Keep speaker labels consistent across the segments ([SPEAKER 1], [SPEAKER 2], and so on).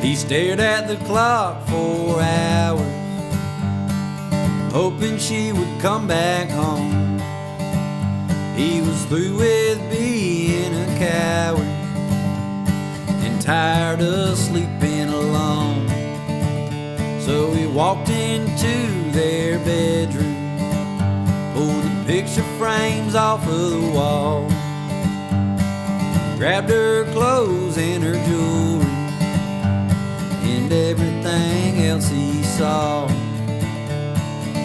[SPEAKER 1] He stared at the clock for hours, hoping she would come back home. He was through with being a coward and tired of sleeping alone. So he walked into their bedroom, pulled the picture frames off of the wall, grabbed her clothes and her jewelry and everything else he saw.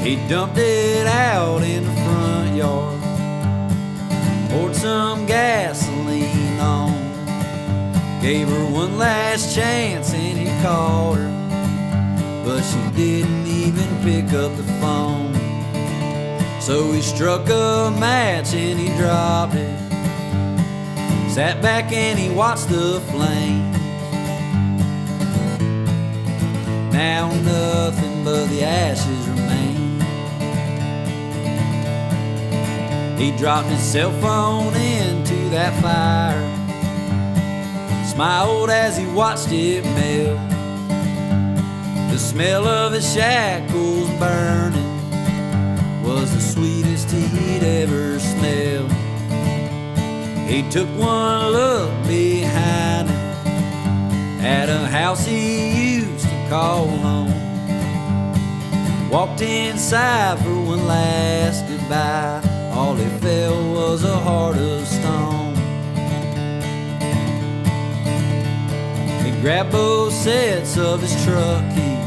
[SPEAKER 1] He dumped it out in the front yard, poured some gasoline on, gave her one last chance and he called her, but she didn't even pick up the phone. So he struck a match and he dropped it, sat back and he watched the flames. Now nothing but the ashes remain. He dropped his cell phone into that fire, smiled as he watched it melt. The smell of his shackles burning was the sweetest he'd ever smelled. He took one look behind him at a house he used to call home, walked inside for one last goodbye. All he felt was a heart of stone. He grabbed both sets of his truck keys,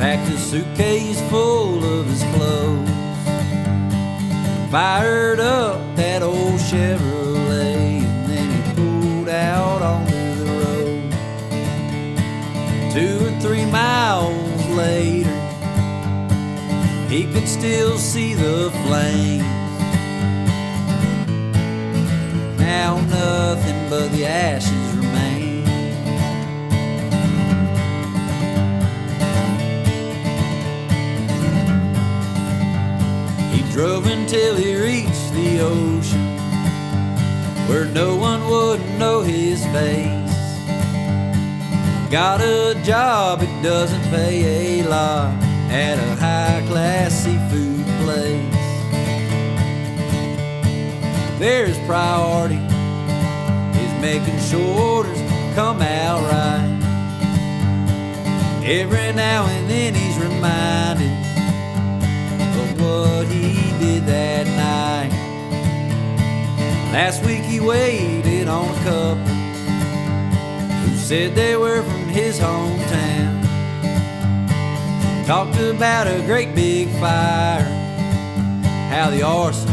[SPEAKER 1] packed a suitcase full of his clothes, fired up that old Chevrolet, and then he pulled out onto the road. 2 or 3 miles later, he could still see the flames. Now nothing but the ashes remain. He drove until he reached the ocean, where no one would know his face. Got a job, it doesn't pay a lot, at a high-class seafood place. There's priority is making sure orders come out right. Every now and then he's reminded of what he did that night. Last week he waited on a couple who said they were from his hometown. Talked about a great big fire, how the arson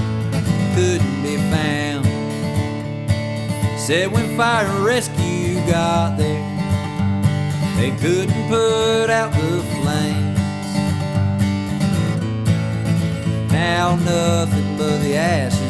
[SPEAKER 1] couldn't be found. Said when fire and rescue got there, they couldn't put out the flames. Now nothing but the ashes